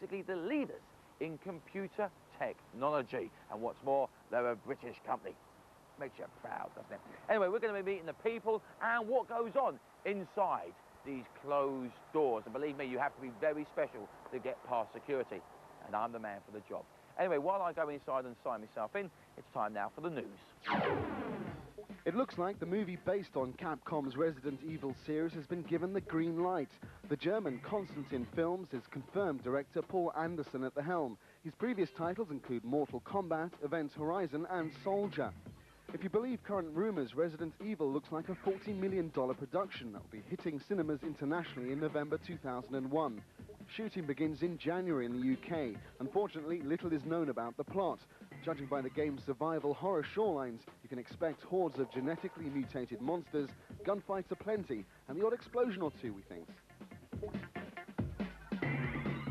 basically the leaders in computer technology. And what's more, they're a British company. Makes you proud, doesn't it? Anyway, we're going to be meeting the people and what goes on inside these closed doors. And believe me, you have to be very special to get past security. And I'm the man for the job. Anyway, while I go inside and sign myself in, it's time now for the news. It looks like the movie based on Capcom's Resident Evil series has been given the green light. The German Constantin Films is confirmed director Paul Anderson at the helm. His previous titles include Mortal Kombat, Event Horizon and Soldier. If you believe current rumours, Resident Evil looks like a $40 million production that will be hitting cinemas internationally in November 2001. Shooting begins in January in the UK. Unfortunately, little is known about the plot. Judging by the game's survival horror shorelines, you can expect hordes of genetically mutated monsters, gunfights aplenty, and the odd explosion or two, we think.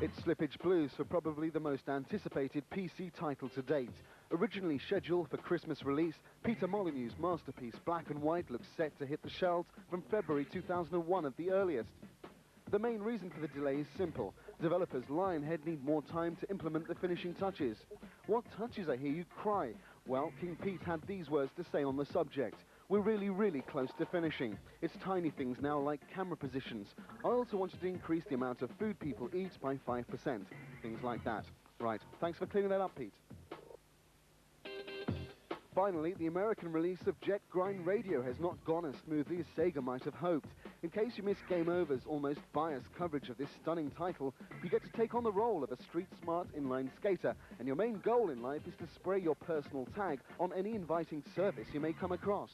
It's Slippage Blues for probably the most anticipated PC title to date. Originally scheduled for Christmas release, Peter Molyneux's masterpiece Black and White looks set to hit the shelves from February 2001 at the earliest. The main reason for the delay is simple. Developers Lionhead need more time to implement the finishing touches. What touches, I hear you cry? Well, King Pete had these words to say on the subject. We're really close to finishing. It's tiny things now like camera positions. I also wanted to increase the amount of food people eat by 5%. Things like that. Right, thanks for clearing that up, Pete. Finally, the American release of Jet Grind Radio has not gone as smoothly as SEGA might have hoped. In case you missed Game Over's almost biased coverage of this stunning title, you get to take on the role of a street-smart inline skater, and your main goal in life is to spray your personal tag on any inviting surface you may come across.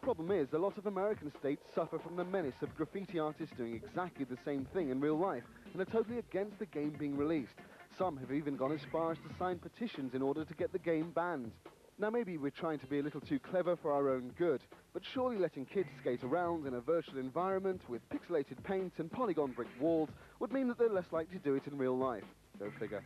Problem is, a lot of American states suffer from the menace of graffiti artists doing exactly the same thing in real life, and are totally against the game being released. Some have even gone as far as to sign petitions in order to get the game banned. Now maybe we're trying to be a little too clever for our own good, but surely letting kids skate around in a virtual environment with pixelated paint and polygon brick walls would mean that they're less likely to do it in real life. Go figure.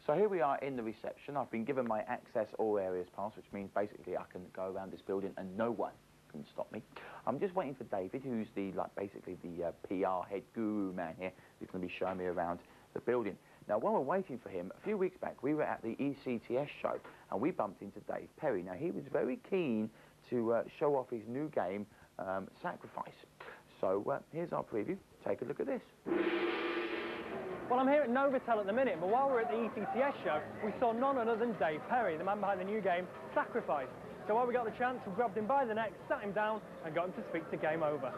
So here we are in the reception. I've been given my access all areas pass, which means basically I can go around this building and no one can stop me. I'm just waiting for David, who's the basically the PR head guru man here, who's going to be showing me around the building. Now, while we're waiting for him, a few weeks back, we were at the ECTS show, and we bumped into Dave Perry. Now, he was very keen to show off his new game, Sacrifice. So, here's our preview. Take a look at this. Well, I'm here at Novotel at the minute, but while we're at the ECTS show, we saw none other than Dave Perry, the man behind the new game, Sacrifice. So while we got the chance, we grabbed him by the neck, sat him down, and got him to speak to Game Over.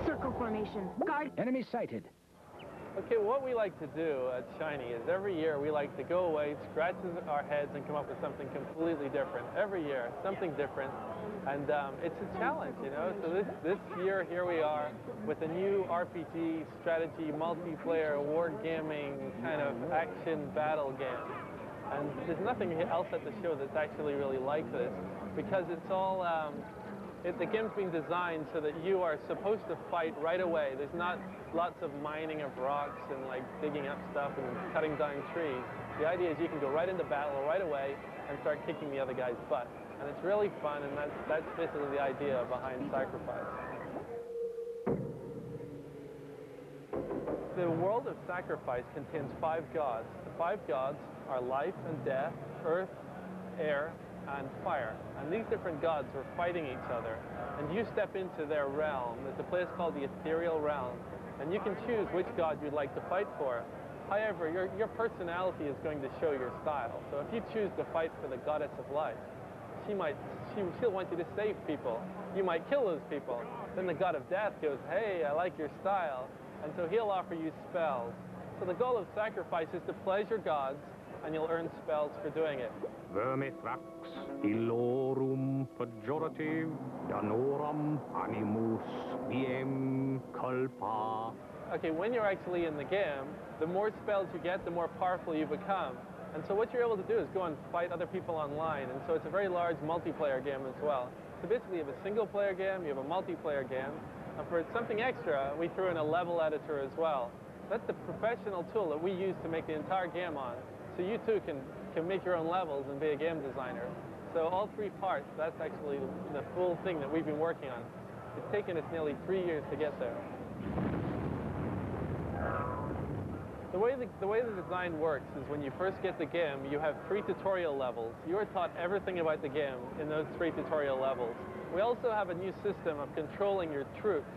Circle formation. Guard. Enemy sighted. Okay, what we like to do at Shiny is every year we like to go away, scratch our heads, and come up with something completely different. Every year, something different. And it's a challenge, you know. So this year, here we are with a new RPG, strategy, multiplayer, wargaming kind of action battle game. And there's nothing else at the show that's actually really like this, because it's all, the game's been designed so that you are supposed to fight right away. There's not lots of mining of rocks and like digging up stuff and cutting down trees. The idea is you can go right into battle right away and start kicking the other guy's butt. And it's really fun, and that's basically the idea behind Sacrifice. The world of Sacrifice contains 5 gods. The 5 gods are life and death, earth, air, and fire. And these different gods are fighting each other. And you step into their realm. There's a place called the Ethereal Realm. And you can choose which god you'd like to fight for. However, your personality is going to show your style. So if you choose to fight for the goddess of life, she'll want you to save people. You might kill those people. Then the god of death goes, hey, I like your style. And so he'll offer you spells. So the goal of Sacrifice is to pleasure gods, and you'll earn spells for doing it. Vermithrax illorum pejorative danorum animus diem culpa. Okay, when you're actually in the game, the more spells you get, the more powerful you become. And so what you're able to do is go and fight other people online. And so it's a very large multiplayer game as well. So basically you have a single player game, you have a multiplayer game. And for something extra, we threw in a level editor as well. That's the professional tool that we use to make the entire game on. So you too can make your own levels and be a game designer. So all 3 parts, that's actually the full thing that we've been working on. It's taken us nearly 3 years to get there. The way the design works is when you first get the game, you have 3 tutorial levels. You are taught everything about the game in those 3 tutorial levels. We also have a new system of controlling your troops.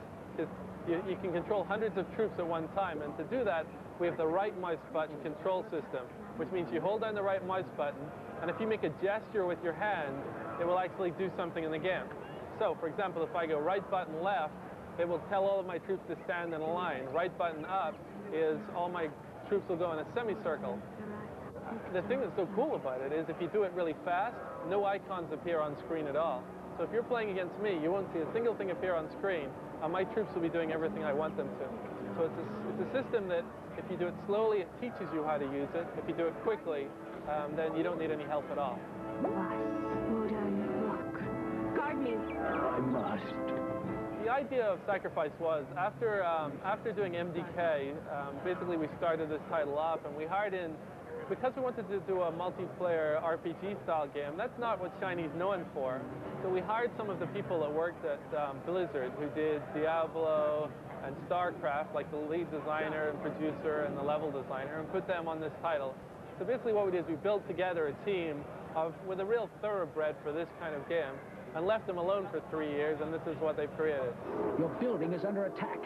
You can control hundreds of troops at one time, and to do that, we have the right mouse button control system, which means you hold down the right mouse button, and if you make a gesture with your hand, it will actually do something in the game. So, for example, if I go right button left, it will tell all of my troops to stand in a line. Right button up is all my troops will go in a semicircle. The thing that's so cool about it is if you do it really fast, no icons appear on screen at all. So if you're playing against me, you won't see a single thing appear on screen, and my troops will be doing everything I want them to. So it's a system that if you do it slowly, it teaches you how to use it. If you do it quickly, then you don't need any help at all. Guard me. I must. The idea of Sacrifice was, after doing MDK, basically we started this title up, and we hired in, because we wanted to do a multiplayer RPG-style game. That's not what Shiny's known for. So we hired some of the people that worked at Blizzard, who did Diablo and StarCraft, like the lead designer and producer and the level designer, and put them on this title. So basically what we did is we built together a team with a real thoroughbred for this kind of game, and left them alone for 3 years, and this is what they've created. Your building is under attack.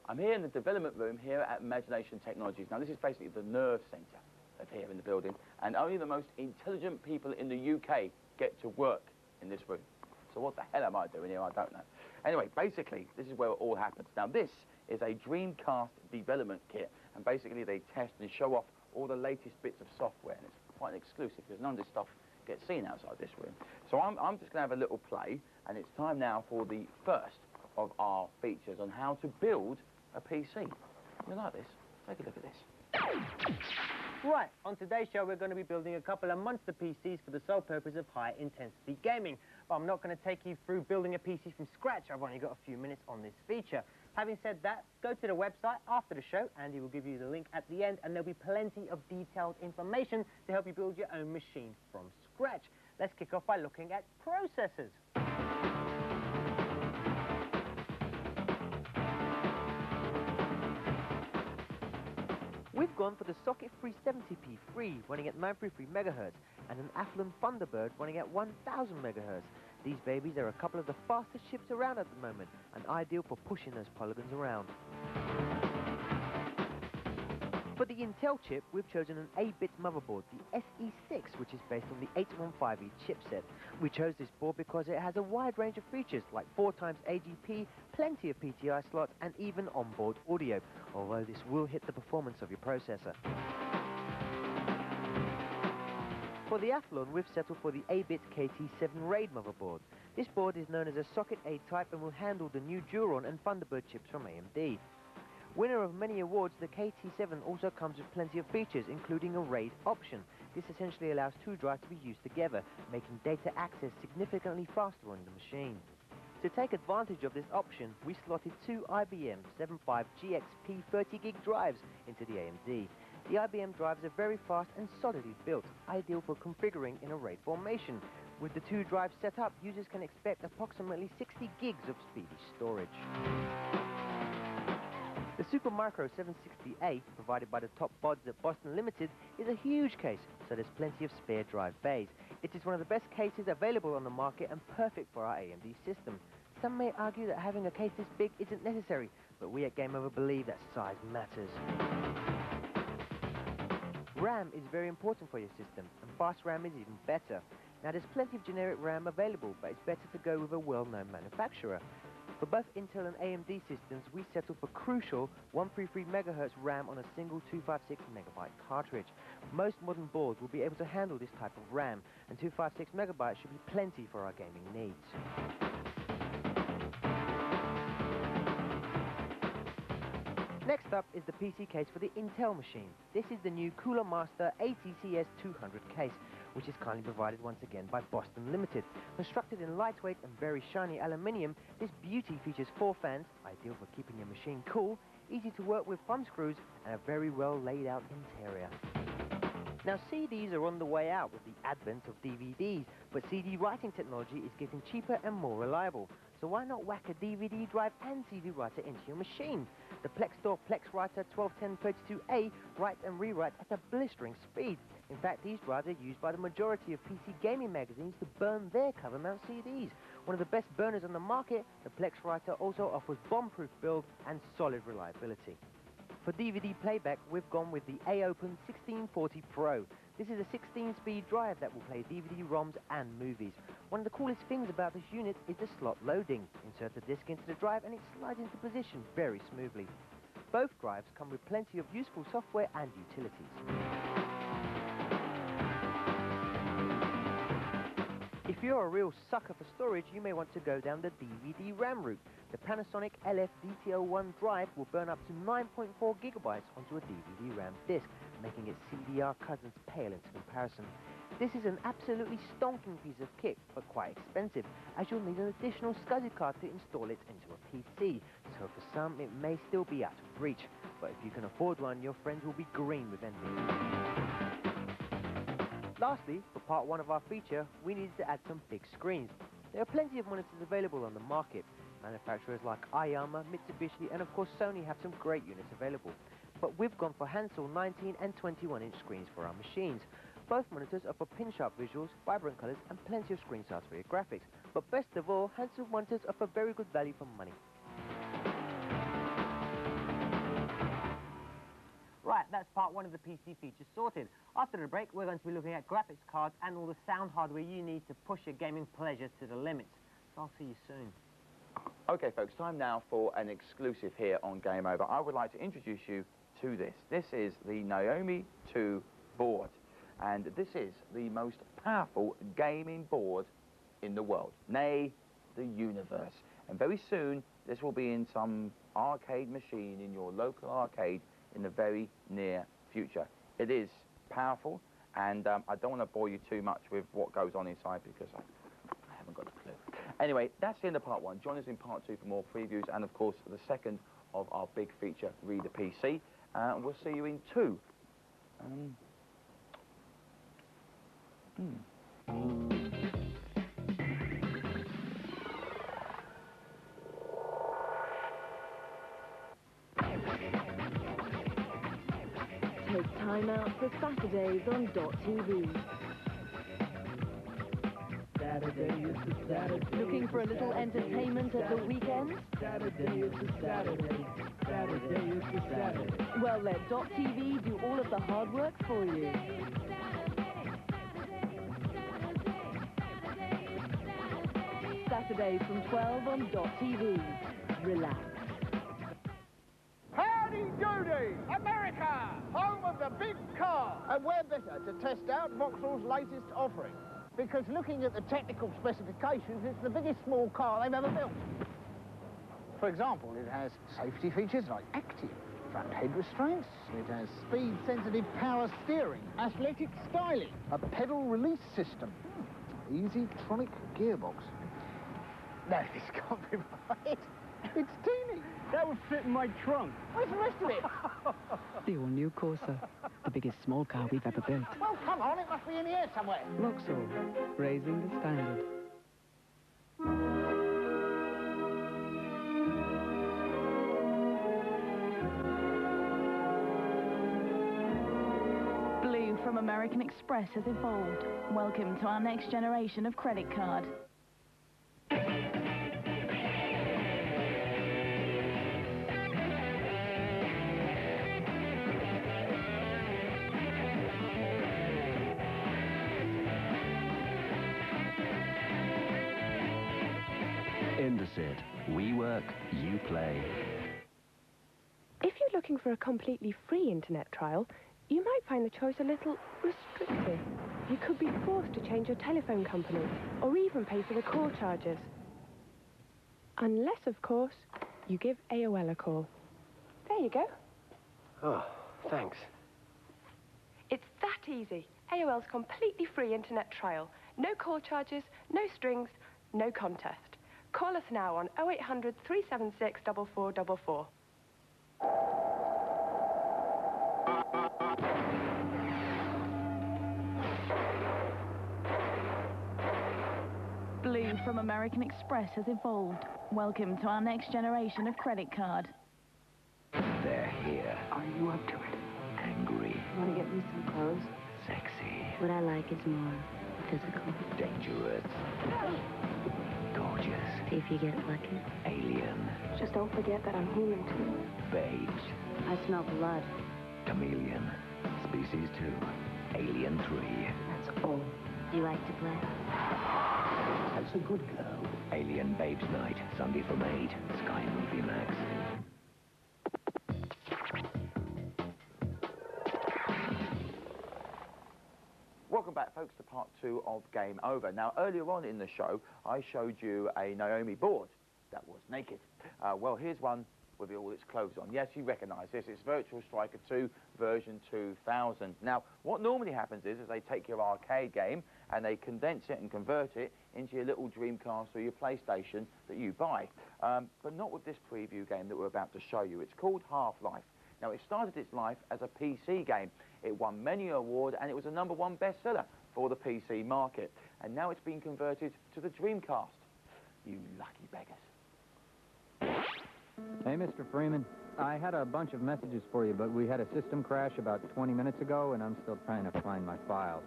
I'm here in the development room here at Imagination Technologies. Now, this is basically the nerve centre of here in the building, and only the most intelligent people in the UK get to work in this room. So what the hell am I doing here? I don't know. Anyway, basically, this is where it all happens. Now, this is a Dreamcast development kit, and basically they test and show off all the latest bits of software, and it's quite exclusive because none of this stuff gets seen outside this room. So I'm just going to have a little play, and it's time now for the first of our features on how to build a PC. You like this? Take a look at this. Right, on today's show we're going to be building a couple of monster PCs for the sole purpose of high-intensity gaming. But I'm not going to take you through building a PC from scratch. I've only got a few minutes on this feature. Having said that, go to the website after the show. Andy will give you the link at the end, and there'll be plenty of detailed information to help you build your own machine from scratch. Let's kick off by looking at processors. We've gone for the Socket 370p3 running at 933 MHz and an Athlon Thunderbird running at 1000 MHz. These babies are a couple of the fastest chips around at the moment and ideal for pushing those polygons around. For the Intel chip, we've chosen an 8-bit motherboard, the SE6, which is based on the 815E chipset. We chose this board because it has a wide range of features like 4x AGP, plenty of PTI slots, and even onboard audio, although this will hit the performance of your processor. For the Athlon, we've settled for the 8-bit KT7 RAID motherboard. This board is known as a Socket 8 type and will handle the new Duron and Thunderbird chips from AMD. Winner of many awards, the KT7 also comes with plenty of features, including a RAID option. This essentially allows 2 drives to be used together, making data access significantly faster on the machine. To take advantage of this option, we slotted 2 IBM 75GXP 30GB drives into the AMD. The IBM drives are very fast and solidly built, ideal for configuring in a RAID formation. With the 2 drives set up, users can expect approximately 60 gigs of speedy storage. The Supermicro 760A, provided by the top bods at Boston Limited, is a huge case, so there's plenty of spare drive bays. It is one of the best cases available on the market and perfect for our AMD system. Some may argue that having a case this big isn't necessary, but we at Game Over believe that size matters. RAM is very important for your system, and fast RAM is even better. Now there's plenty of generic RAM available, but it's better to go with a well-known manufacturer. For both Intel and AMD systems, we settled for crucial 133 MHz RAM on a single 256 MB cartridge. Most modern boards will be able to handle this type of RAM, and 256 MB should be plenty for our gaming needs. Next up is the PC case for the Intel machine. This is the new Cooler Master ATCS 200 case, which is kindly provided once again by Boston Limited. Constructed in lightweight and very shiny aluminium, this beauty features 4 fans, ideal for keeping your machine cool, easy to work with thumb screws, and a very well laid out interior. Now, CDs are on the way out with the advent of DVDs, but CD writing technology is getting cheaper and more reliable. So why not whack a DVD drive and CD writer into your machine? The Plextor PlexWriter 121032A writes and rewrites at a blistering speed. In fact, these drives are used by the majority of PC gaming magazines to burn their cover mount CDs. One of the best burners on the market, the PlexWriter also offers bomb-proof build and solid reliability. For DVD playback, we've gone with the A-Open 1640 Pro. This is a 16-speed drive that will play DVD ROMs and movies. One of the coolest things about this unit is the slot loading. Insert the disc into the drive and it slides into position very smoothly. Both drives come with plenty of useful software and utilities. If you're a real sucker for storage, you may want to go down the DVD RAM route. The Panasonic LF-DT01 drive will burn up to 9.4 gigabytes onto a DVD RAM disc, making its CDR cousins pale into comparison. This is an absolutely stonking piece of kit, but quite expensive, as you'll need an additional SCSI card to install it into a PC, so for some it may still be out of reach. But if you can afford one, your friends will be green with envy. Lastly, for part one of our feature, we needed to add some big screens. There are plenty of monitors available on the market. Manufacturers like Aoyama, Mitsubishi, and of course Sony have some great units available. But we've gone for Hansel 19 and 21-inch screens for our machines. Both monitors offer pin-sharp visuals, vibrant colors, and plenty of screen size for your graphics. But best of all, Hansel monitors offer very good value for money. Right, that's part one of the PC features sorted. After the break, we're going to be looking at graphics cards and all the sound hardware you need to push your gaming pleasures to the limits. So I'll see you soon. Okay, folks, time now for an exclusive here on Game Over. I would like to introduce you to this. This is the NAOMI 2 board, and this is the most powerful gaming board in the world, nay, the universe. And very soon, this will be in some arcade machine in your local arcade in the very near future. It is powerful, and I don't want to bore you too much with what goes on inside because I haven't got a clue. Anyway, that's the end of part one. Join us in part two for more previews and, of course, the second of our big feature, Read a PC. We'll see you in two. Take time out for Saturdays on .tv. Saturday is the Saturday. Looking for a little entertainment at the weekend? Saturday is the Saturday. Saturday is the Saturday. Well, let .tv do all of the hard work for you. Saturdays from 12 on .tv. Relax. Howdy doody! America! Home of the big car! And where better to test out Vauxhall's latest offering? Because looking at the technical specifications, it's the biggest small car they've ever built. For example, it has safety features like active front head restraints, it has speed-sensitive power steering, athletic styling, a pedal release system, easy-tronic gearbox. No, this can't be right. It's teeny. That would fit in my trunk. Where's the rest of it? The all-new Corsa, the biggest small car we've ever built. Well, come on, it must be in here somewhere. Vauxhall, raising the standard. Blue from American Express has evolved. Welcome to our next generation of credit card. Indesit. We work, you play. If you're looking for a completely free internet trial, you might find the choice a little restrictive. You could be forced to change your telephone company, or even pay for the call charges. Unless, of course, you give AOL a call. There you go. Oh, thanks. It's that easy. AOL's completely free internet trial. No call charges, no strings, no contest. Call us now on 0800 376 4444. Blue from American Express has evolved. Welcome to our next generation of credit card. They're here. Are you up to it? Angry. Want to get me some clothes? Sexy. What I like is more physical. Dangerous. Gorgeous. See if you get lucky. Alien. Just don't forget that I'm human too. Beige. I smell blood. Chameleon. Species 2. Alien 3. That's all. Do you like to play? That's a good girl. Alien Babes Night. Sunday from 8. Sky Movie Max. Welcome back, folks, to part 2 of Game Over. Now, earlier on in the show, I showed you a NAOMI board that was naked. Well, here's one with all its clothes on. Yes, you recognise this. It's Virtual Striker 2 version 2000. Now, what normally happens is they take your arcade game and they condense it and convert it into your little Dreamcast or your PlayStation that you buy. But not with this preview game that we're about to show you. It's called Half-Life. Now, it started its life as a PC game. It won many awards, and it was a #1 bestseller for the PC market. And now it's been converted to the Dreamcast. You lucky beggars. Hey, Mr. Freeman. I had a bunch of messages for you, but we had a system crash about 20 minutes ago, and I'm still trying to find my files.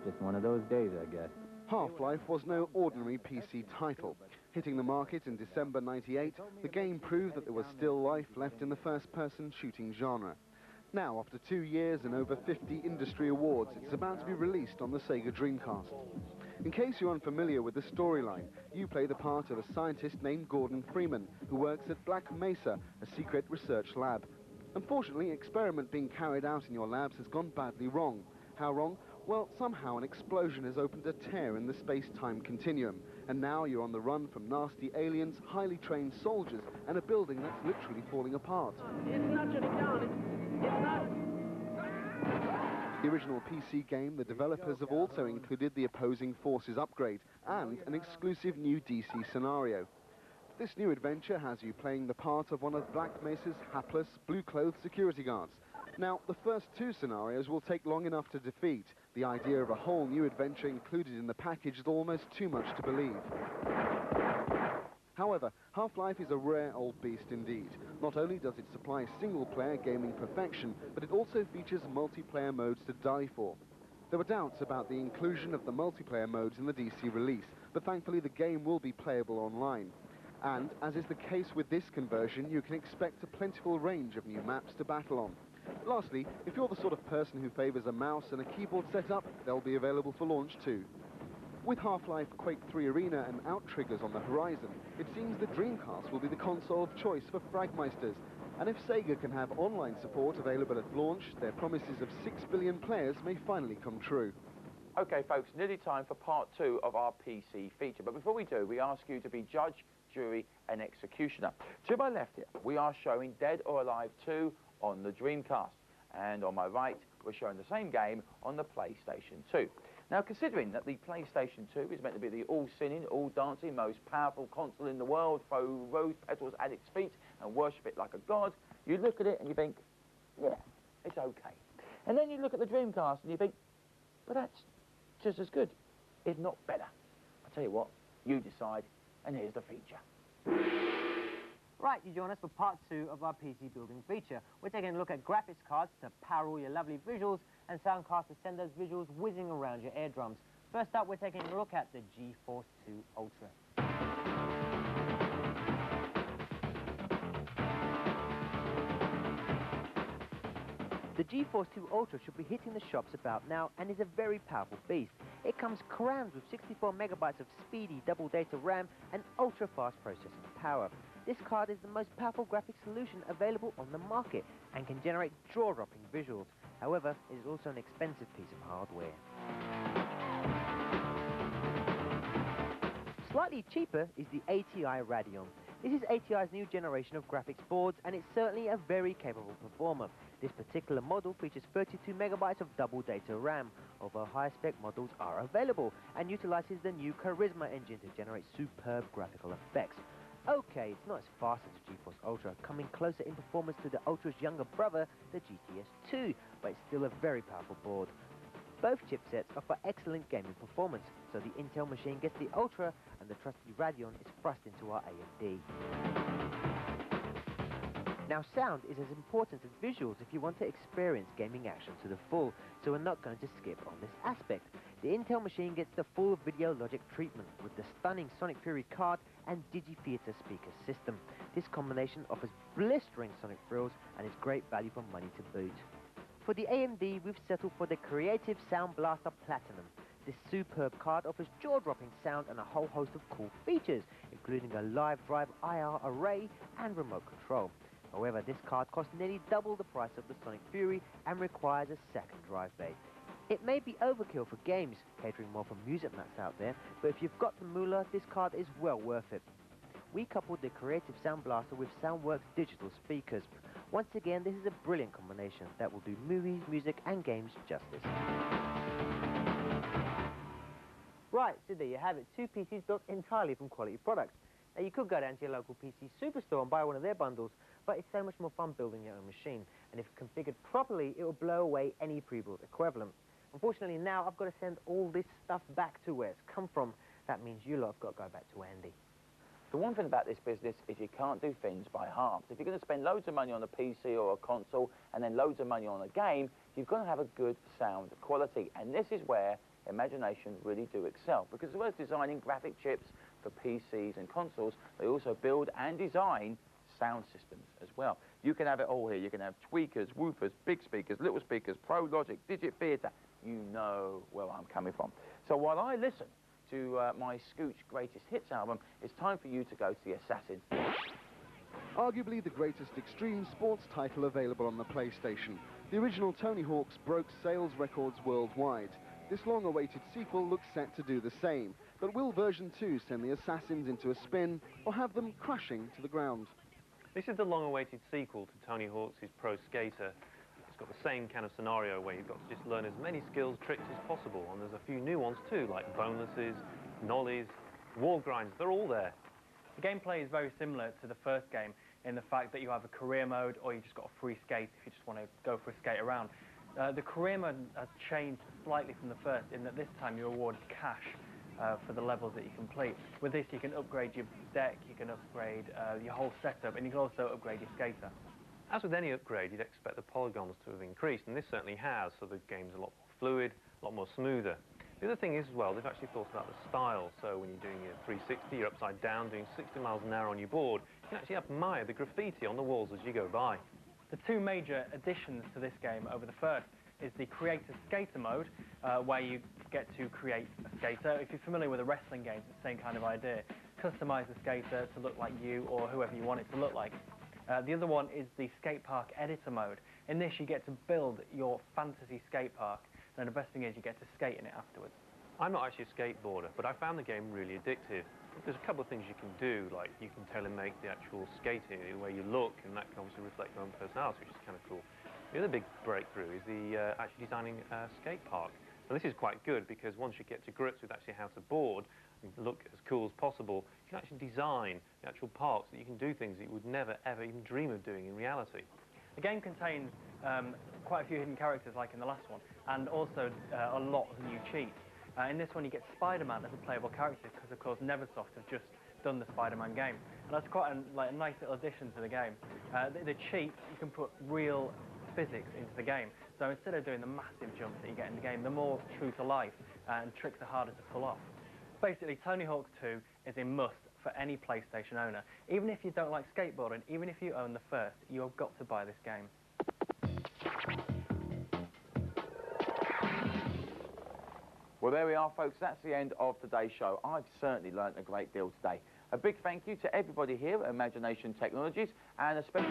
Just one of those days, I guess. Half-Life was no ordinary PC title. Hitting the market in December '98, the game proved that there was still life left in the first-person shooting genre. Now, after 2 years and over 50 industry awards, it's about to be released on the SEGA Dreamcast. In case you're unfamiliar with the storyline, you play the part of a scientist named Gordon Freeman, who works at Black Mesa, a secret research lab. Unfortunately, experiment being carried out in your labs has gone badly wrong. How wrong? Well, somehow an explosion has opened a tear in the space-time continuum, and now you're on the run from nasty aliens, highly trained soldiers, and a building that's literally falling apart. It's not shutting down. It's not. The original PC game, the developers have also included the Opposing Forces upgrade and an exclusive new DC scenario. This new adventure has you playing the part of one of Black Mesa's hapless, blue-clothed security guards. Now, the first 2 scenarios will take long enough to defeat. The idea of a whole new adventure included in the package is almost too much to believe. However, Half-Life is a rare old beast indeed. Not only does it supply single-player gaming perfection, but it also features multiplayer modes to die for. There were doubts about the inclusion of the multiplayer modes in the DC release, but thankfully the game will be playable online. And, as is the case with this conversion, you can expect a plentiful range of new maps to battle on. Lastly, if you're the sort of person who favours a mouse and a keyboard setup, they'll be available for launch too. With Half-Life Quake 3 Arena and Outriggers on the horizon, it seems the Dreamcast will be the console of choice for Fragmeisters. And if Sega can have online support available at launch, their promises of 6 billion players may finally come true. Okay, folks, nearly time for part 2 of our PC feature. But before we do, we ask you to be judge, jury, and executioner. To my left here, we are showing Dead or Alive 2 on the Dreamcast. And on my right, we're showing the same game on the PlayStation 2. Now, considering that the PlayStation 2 is meant to be the all-singing, all-dancing, most powerful console in the world, throw rose petals at its feet and worship it like a god, you look at it and you think, yeah, it's okay. And then you look at the Dreamcast and you think, but that's just as good, if not better. I tell you what, you decide, and here's the feature. Right, you join us for part 2 of our PC building feature. We're taking a look at graphics cards to power all your lovely visuals and sound cards to send those visuals whizzing around your eardrums. First up, we're taking a look at the GeForce 2 Ultra. The GeForce 2 Ultra should be hitting the shops about now and is a very powerful beast. It comes crammed with 64 megabytes of speedy double data RAM and ultra-fast processing power. This card is the most powerful graphics solution available on the market and can generate jaw-dropping visuals. However, it is also an expensive piece of hardware. Slightly cheaper is the ATI Radeon. This is ATI's new generation of graphics boards, and it's certainly a very capable performer. This particular model features 32 megabytes of double data RAM, although higher spec models are available, and utilizes the new Charisma engine to generate superb graphical effects. Okay, it's not as fast as the GeForce Ultra, coming closer in performance to the Ultra's younger brother, the GTS 2, but it's still a very powerful board. Both chipsets offer excellent gaming performance, so the Intel machine gets the Ultra and the trusty Radeon is thrust into our AMD. Now, sound is as important as visuals if you want to experience gaming action to the full, so we're not going to skip on this aspect. The Intel machine gets the full video logic treatment with the stunning Sonic Fury card and Digi-Theater speaker system. This combination offers blistering sonic thrills and is great value for money to boot. For the AMD, we've settled for the Creative Sound Blaster Platinum. This superb card offers jaw-dropping sound and a whole host of cool features, including a live drive IR array and remote control. However, this card costs nearly double the price of the Sonic Fury and requires a second drive bay. It may be overkill for games, catering more for music nuts out there, but if you've got the moolah, this card is well worth it. We coupled the Creative Sound Blaster with Soundworks digital speakers. Once again, this is a brilliant combination that will do movies, music and games justice. Right, so there you have it, 2 PCs built entirely from quality products. Now, you could go down to your local PC superstore and buy one of their bundles, but it's so much more fun building your own machine. And if configured properly, it will blow away any pre-built equivalent. Unfortunately, now I've got to send all this stuff back to where it's come from. That means you lot have got to go back to Andy. The one thing about this business is you can't do things by halves. If you're going to spend loads of money on a PC or a console and then loads of money on a game, you've got to have a good sound quality. And this is where Imagination really do excel, because as well as designing graphic chips for PCs and consoles, they also build and design sound systems as well. You can have it all here. You can have tweakers, woofers, big speakers, little speakers, Pro Logic, Digi-Theater. You know where I'm coming from. So while I listen to my Scooch Greatest Hits album, it's time for you to go to the Assassin. Arguably the greatest extreme sports title available on the PlayStation. The original Tony Hawk's broke sales records worldwide. This long-awaited sequel looks set to do the same, but will version 2 send the Assassins into a spin or have them crashing to the ground? This is the long-awaited sequel to Tony Hawk's Pro Skater. It's got the same kind of scenario where you've got to just learn as many skills, tricks as possible, and there's a few new ones too, like bonuses, nollies, wall grinds, they're all there. The gameplay is very similar to the first game in the fact that you have a career mode or you just got a free skate if you just want to go for a skate around. The career mode has changed slightly from the first in that this time you're awarded cash for the levels that you complete. With this you can upgrade your deck, you can upgrade your whole setup, and you can also upgrade your skater. As with any upgrade, you'd expect the polygons to have increased, and this certainly has, so the game's a lot more fluid, a lot more smoother. The other thing is, as well, they've actually thought about the style, so when you're doing your 360, you're upside down, doing 60 miles an hour on your board, you can actually admire the graffiti on the walls as you go by. The two major additions to this game over the first is the Creator Skater mode, where you get to create a skater. If you're familiar with the wrestling games, it's the same kind of idea. Customize the skater to look like you or whoever you want it to look like. The other one is the Skate Park Editor mode. In this, you get to build your fantasy skate park, and the best thing is you get to skate in it afterwards. I'm not actually a skateboarder, but I found the game really addictive. There's a couple of things you can do, like you can tailor-make the actual skating, the way you look, and that can obviously reflect your own personality, which is kind of cool. The other big breakthrough is the actually designing a skate park. And this is quite good because once you get to grips with actually how to board and look as cool as possible, you can actually design the actual parks that you can do things that you would never, ever even dream of doing in reality. The game contains quite a few hidden characters like in the last one, and also a lot of new cheats. In this one you get Spider-Man as a playable character because of course Neversoft have just done the Spider-Man game, and that's quite a nice little addition to the game. The cheats, you can put real physics into the game, so instead of doing the massive jumps that you get in the game, they're more true to life and tricks are harder to pull off. Basically, Tony Hawk 2 is a must for any PlayStation owner. Even if you don't like skateboarding, even if you own the first, you have got to buy this game. Well, there we are, folks. That's the end of today's show. I've certainly learnt a great deal today. A big thank you to everybody here at Imagination Technologies, and especially